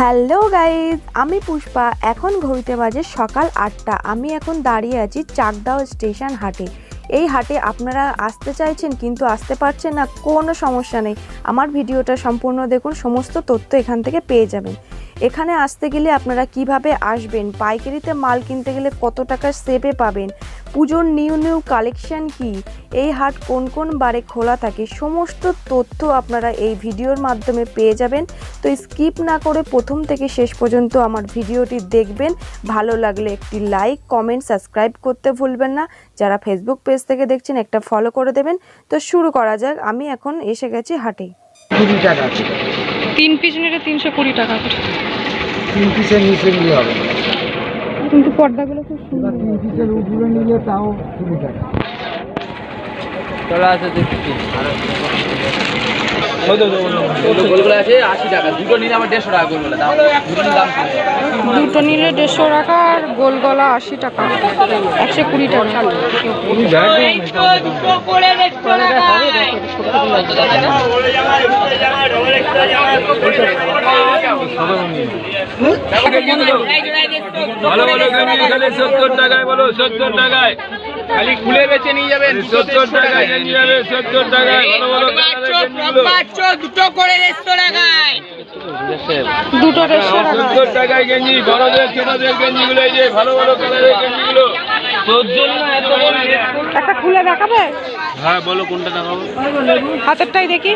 Hello guys, আমি পুষ্পা। এখন ঘড়িতে বাজে সকাল 8টা। আমি এখন দাঁড়িয়ে আছি চাকদাহ স্টেশন হাটে। এই হাটে আপনারা আসতে চাইছেন কিন্তু আসতে পারছেন না, কোনো সমস্যা নেই। আমার ভিডিওটা সম্পূর্ণ দেখুন, সমস্ত তথ্য এখান থেকে পেয়ে যাবেন। এখানে আসতে গেলে আপনারা কিভাবে আসবেন, পাইকারিতে মাল কিনতে গেলে কত টাকা সেভে পাবেন, পুজোর নিউ কালেকশন কি, এই হাট কোন কোন বারে খোলা থাকে, সমস্ত তথ্য আপনারা এই ভিডিওর মাধ্যমে পেয়ে যাবেন। তো স্কিপ না করে প্রথম থেকে শেষ পর্যন্ত আমার ভিডিওটি দেখবেন। ভালো লাগলে একটি লাইক, কমেন্ট, সাবস্ক্রাইব করতে ভুলবেন না। যারা ফেসবুক পেজ থেকে দেখছেন একটা ফলো করে দেবেন। তো শুরু করা যাক। আমি এখন এসে গেছি হাটে। 20 টাকা 3 পিস নিলে 320 টাকা করে। 3 পিসের নিচে নিলে হবে, কিন্তু পর্দাগুলো খুব সুন্দর। 3 পিসের উপরে নিলে তাও 20 টাকা। চলে আসে দেখছি গোলগুলো আছে 80 টাকা, দুটো নিলে আমার 150 টাকা গোলগুলো দাম। দুটো নিলে 150 টাকা আর গোল গলা 80 টাকা, 120 টাকা। ভালো ভালো গেঞ্জি এখানে 70 টাকায়, বলো 70 টাকায়, খালি খুলে বেচে নিয়ে যাবেন। 70 টাকায় গেঞ্জি যাবে, 70 টাকায়। ভালো ভালো দুটো করে 150 টাকায়, দুটো 150 টাকা। 70 টাকায় গেঞ্জি, বড়দের ছোটদের গেঞ্জিগুলো, এই যে ভালো ভালো কালারের গেঞ্জিগুলো। একটা খুলে দেখাবে? হ্যাঁ বলো কোনটা দেখাবো। হাতেরটাই দেখি।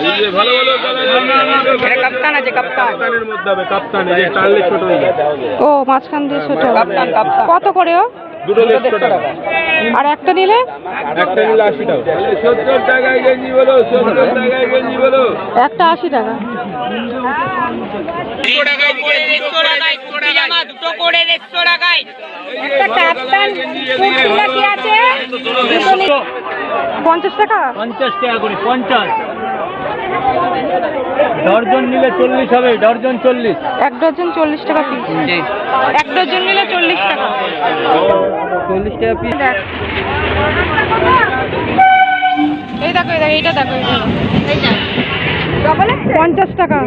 এই যে ভালো ভালো কালারের গেঞ্জিগুলো, কাপ্তান আছে, কাপ্তান। কাপ্তানের মধ্যে হবে, কাপ্তান। এই যে টানলে ছোট হয়ে যায়। ও মাঝখান দিয়ে ছোট। কাপ্তান। কত করে ও? দুটো 150 টাকা, আর একটা নিলে? একটা নিলে 80 টাকা। 70 টাকায় গেঞ্জি বলো, 70 টাকায় গেঞ্জি বলো। একটা 80 টাকা। দুটো করে 150 টাকায়। একটা কাপ্তান কুর্তিলা কি আছে? 50 টাকা। 50 টাকা করে, 50 ডর্জন নিলে 40 হবে, ডর্জন 40। এক ডজন 40 টাকা পিস। এক ডজন নিলে 40 টাকা। 40 টাকা পিস। এই দেখো, এইটা দেখো, এইটা 50 টাকা।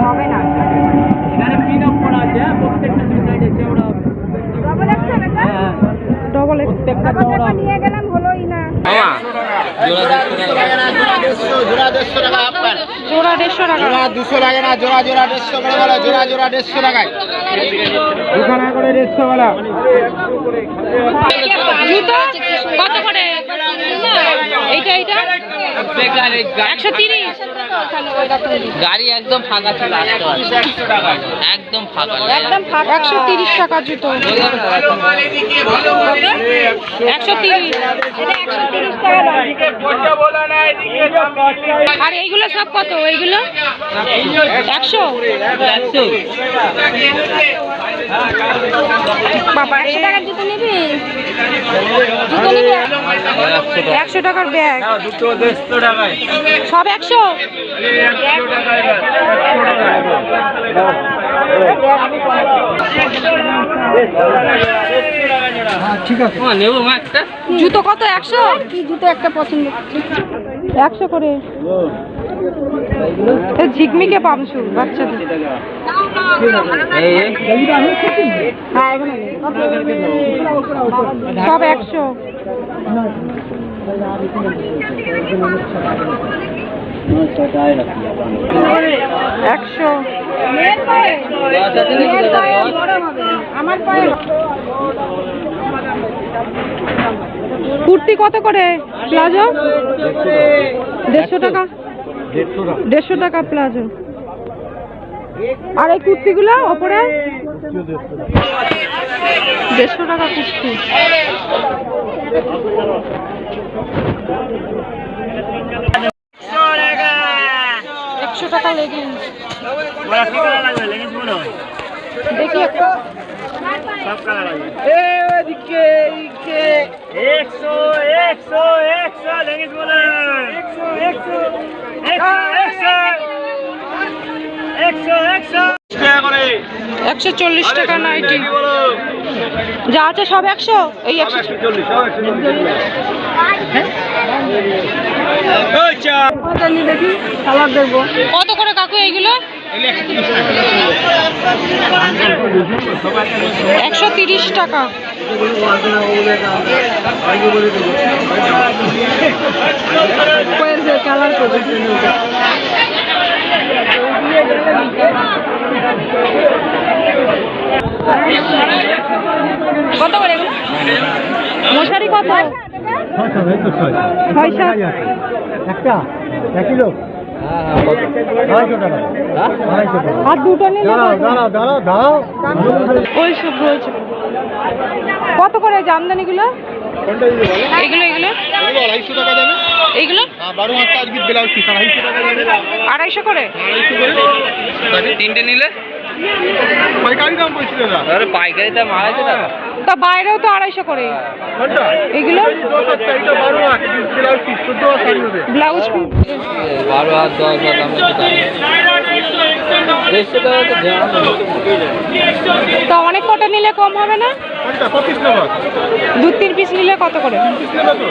হবে না। এখানে পিন আপ করা আছে, প্রত্যেকটা সাইডে চওড়া হবে। হ্যাঁ, ডবল প্রত্যেকটা চওড়া হবে। নিয়ে গেলাম, হলোই না। জোড়া 150 টাকা আপনার। জোড়া 150 টাকা। জোড়া 200 লাগে না, জোড়া 150 করে বলো, জোড়া 150 টাকায়। দুখানা করে 150 বলো। জুতো কত করে? এইটা 130। গাড়ি একদম ফাঁকা ছিল, একদম ফাঁকা। 130 টাকা জুতো। 130 টাকা। আর এইগুলো সব কত? এইগুলো 100। বাবা 100 টাকার জুতো নিবি? জুতো নিবি? 100 টাকার ব্যাগ। দুটো 150 টাকায়, সব 100। 100 টাকায়। ঠিক আছে, নেবো মা একটা। জুতো কত? 100? কি জুতো একটা পছন্দ? 100 করে। ঝিকমিকে পামশু বাচ্চাদের। সব 100। 100। কুর্তি কত করে? প্লাজো 150 টাকা। 150 টাকা প্লাজো। আর এই কুর্তিগুলো ওপরে 150 টাকা কুর্তি। 100 টাকা লেগিংস। দেখি একটা। লেগিংস বলে 140 টাকা নাইটি। যা আছে সব 100। এই 140। কত করে কাকু? কাকু এইগুলো 130 টাকা। কালার কত করে এগুলো? মশারি কত? 600 একটা 1 কিলো আর দুটো নিলে দাঁড়াও ওইসব বলছে। কত করে জামদানিগুলো? এগুলো এগুলো 250 টাকা দামে। এইগুলো 12 হাত কাজ বিট ব্লাউজ পিস 250 টাকা দামে। 250 করে। 250 করে তিনটে নিলে পাইকারি দাম বলছি দাদা। আরে পাইকারি দাম 250 টাকা। তা বাইরেও তো 250 করে। কোনটা? এগুলো এটা 12 হাত ব্লাউজ পিস 14 হাত শাড়ি হবে। ব্লাউজ 12 হাত 10 হাত দাম তো দেড়শো টাকা তো জাম। তো অনেক কটা নিলে কম হবে না? কোনটা 25 টাকা? 2-3 পিস নিলে কত করে? 25 টাকা তো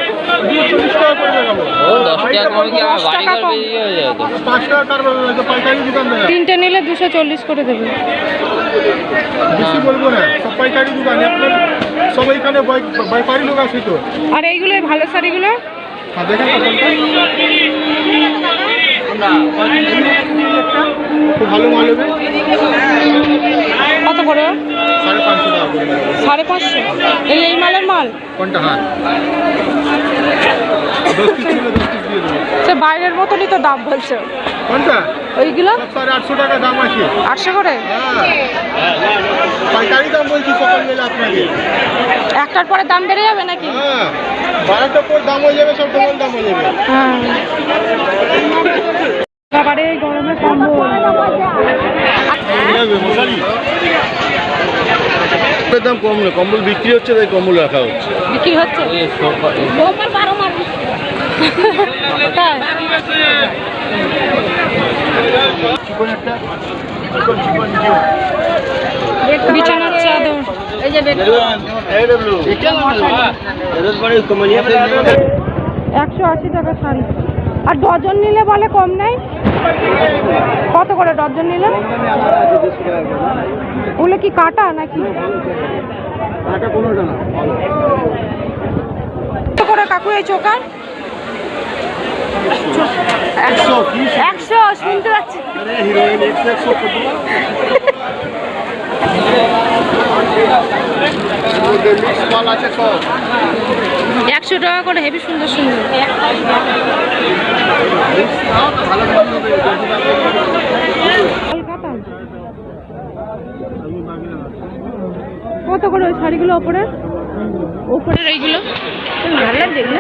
240 টাকা করে দেবো। ও 10 টাকা কমে কি আমার 10 বাড়ি টাকা ঘর কম। বেরিয়ে হয়ে যাবে তো। 5 টাকা কারবার হচ্ছে পাইকারি দোকান দাদা। তিনটে নিলে 240 করে দেবে। বেশি বলবো না, সব পাইকারি দোকান। আপনার সবাই এখানে বাইপারি লোক আছে তো। আর এইগুলো ভালো শাড়িগুলো হ্যাঁ দেখেন না কোনটা খুব ভালো মাল হবে। কত করে? 550 টাকা করে। 550। এই মালের মাল কোনটা? হ্যাঁ 10 পিস নিলে 10 পিস দিয়ে দেবো। সে বাইরের মতনই তো দাম বলছে। কোনটা? ওইগুলো সব 850 টাকা দাম আছে। 800 করে। হ্যাঁ পাইকারি দাম বলছি সকল মিলে আপনাকে। একটার পরে দাম বেড়ে যাবে নাকি? হ্যাঁ 12টার পর দাম হয়ে যাবে, সব ডবল দাম হয়ে যাবে। হ্যাঁ বাবারে এই গরমে কম্বল। দাম কম না, কম্বল বিক্রি হচ্ছে তাই কম্বল রাখা হচ্ছে। বিক্রি হচ্ছে? এই সোফা তাই? বিছানার চাদর 180 টাকা শাড়ি। আর ডজন নিলে বলে কম নাই? কত করে ডজন নিলে? ওগুলো কি কাটা নাকি? কত করে কাকু এই চোকার? 100 শুনতে পাচ্ছি। মাল আছে সব 100 টাকা করে, হেভি সুন্দর সুন্দর। কত করে ওই শাড়িগুলো ওপরে? ওপরের এইগুলো ভালো লাগছে এগুলো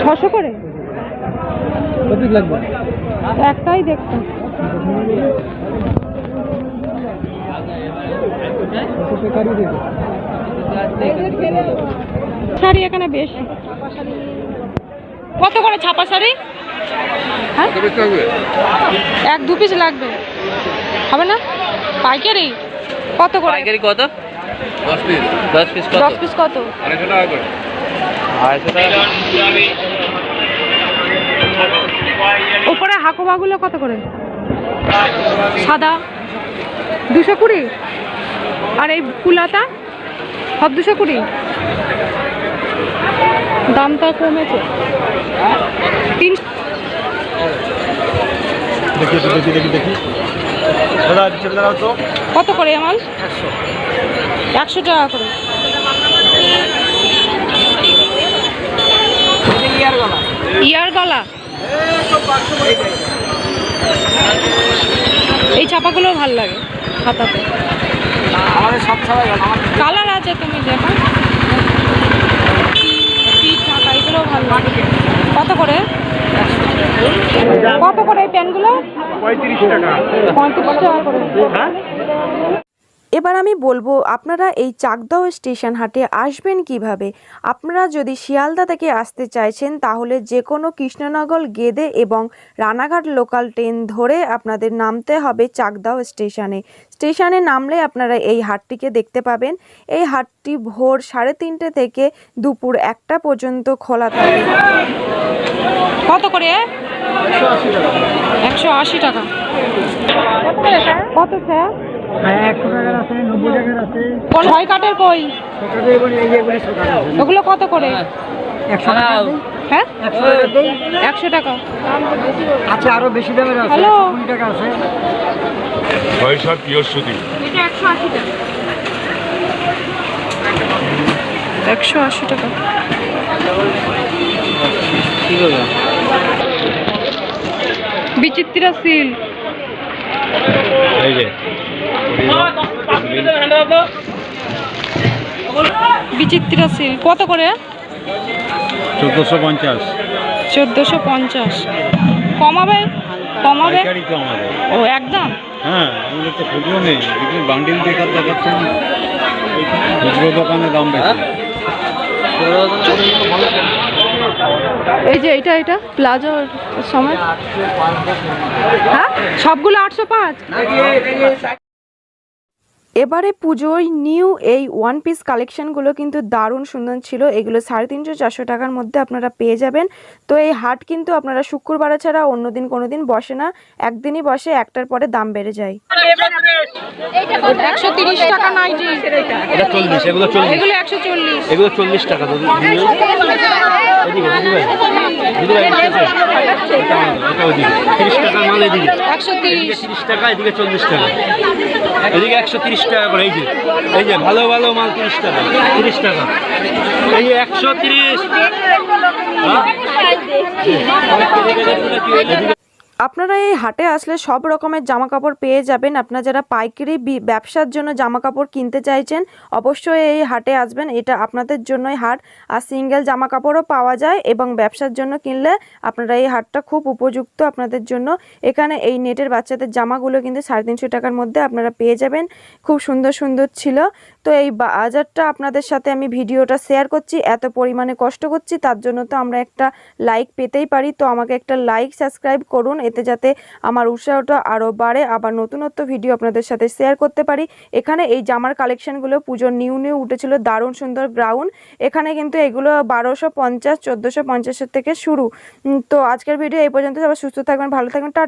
600 করে। একটাই দেখতাম। শাড়ি এখানে বেশি। কত করে ছাপা শাড়ি? হ্যাঁ 1-2 পিস লাগবে, হবে না? পাইকারি কত করে? পাইকারি কত? 10 পিস। 10 পিস কত? 10 পিস কত? 250 টাকা করে। 250 টাকা। উপরে হাকুবাগুলো কত করে? সাদা 220। আর এই ফুলাতা সব 220। দামটা কমেছে। 300। দেখি কত করে আমার? 100 টাকা করে। ইয়ার গলা এই ছাপাগুলো ভালো লাগে খাতাতে। কালার আছে, তুমি দেখো। পিঠ ঢাকা এগুলো ভালো লাগে। কত করে? কত করে এই প্যান্টগুলো? 35 টাকা। 35 টাকা করে। এবার আমি বলবো আপনারা এই চাকদাহ স্টেশন হাটে আসবেন কিভাবে। আপনারা যদি শিয়ালদা থেকে আসতে চাইছেন তাহলে যে কোনো কৃষ্ণনগর, গেদে এবং রানাঘাট লোকাল ট্রেন ধরে আপনাদের নামতে হবে চাকদাহ স্টেশনে। স্টেশনে নামলে আপনারা এই হাটটিকে দেখতে পাবেন। এই হাটটি ভোর 3:30 থেকে দুপুর 1টা পর্যন্ত খোলা থাকে। কত করে? 180 টাকা। 180 টাকা। কত স্যার? হ্যাঁ 100 টাকার আছে, 90 টাকার আছে। কোন ছয় কাঠের কই? সকালে এগুলো এই যেগুলো সকালে আছে। ওগুলো কত করে? 100 টাকা। হ্যাঁ 100 টাকা দেই। 100 টাকা। আচ্ছা আরো বেশি দামের আছে। হ্যালো। 20 টাকা আছে। পয়সা পিওর সুতি। এটা 180 টাকা। 180 টাকা। বিচিত্রা সিল। এই যে বিচিত্রা সিল কত করে? 1450। 1450। কমাবে? কমাবে? পাইকারি তো আমাদের। ও একদম। হ্যাঁ, আমাদের তো খুচরো নেই, এগুলো বান্ডিল দেখাচ্ছেন, খুচরো দোকানে দাম বেশি। এই যে এটা প্লাজোর সময় হ্যাঁ সবগুলো 805। এবারে পুজোয় নিউ এই ওয়ান পিস কালেকশনগুলো কিন্তু দারুণ সুন্দর ছিল। এগুলো 350-400 টাকার মধ্যে আপনারা পেয়ে যাবেন। তো এই হাট কিন্তু আপনারা শুক্রবারে ছাড়া অন্য দিন কোনো দিন বসে না, একদিনই বসে, একটার পরে দাম বেড়ে যায়। 130 টাকা নাইটি। এটা 40, এগুলো 40, এগুলো 140। এগুলো 40 টাকা দাদু। এদিকে দিদি ভাই, এটা ওদিকে 30 টাকার মাল, এদিকে 130। 30 টাকা, এদিকে 40 টাকা, এদিকে 130 টাকা করে। এই যে ভালো ভালো মাল 30 টাকা, 30 টাকা, এই যে 130। আপনারা এই হাটে আসলে সব রকমের জামা কাপড় পেয়ে যাবেন। আপনারা যারা পাইকারি ব্যবসার জন্য জামা কাপড় কিনতে চাইছেন অবশ্যই এই হাটে আসবেন, এটা আপনাদের জন্যই হাট। আর সিঙ্গেল জামা কাপড়ও পাওয়া যায় এবং ব্যবসার জন্য কিনলে আপনারা এই হাটটা খুব উপযুক্ত আপনাদের জন্য। এখানে এই নেটের বাচ্চাদের জামাগুলো কিন্তু 350 টাকার মধ্যে আপনারা পেয়ে যাবেন। খুব সুন্দর সুন্দর ছিল। তো এই বাজারটা আপনাদের সাথে আমি ভিডিওটা শেয়ার করছি, এত পরিমাণে কষ্ট করছি, তার জন্য তো আমরা একটা লাইক পেতেই পারি। তো আমাকে একটা লাইক সাবস্ক্রাইব করুন, এতে যাতে আমার উৎসাহটা আরও বাড়ে, আবার নতুনত্ব ভিডিও আপনাদের সাথে শেয়ার করতে পারি। এখানে এই জামার কালেকশনগুলো পুজোর নিউ উঠেছিল, দারুণ সুন্দর গ্রাউন্ড। এখানে কিন্তু এগুলো 1250, 1450 থেকে শুরু। তো আজকের ভিডিও এই পর্যন্ত। সবাই সুস্থ থাকবেন, ভালো থাকবেন, টাটা।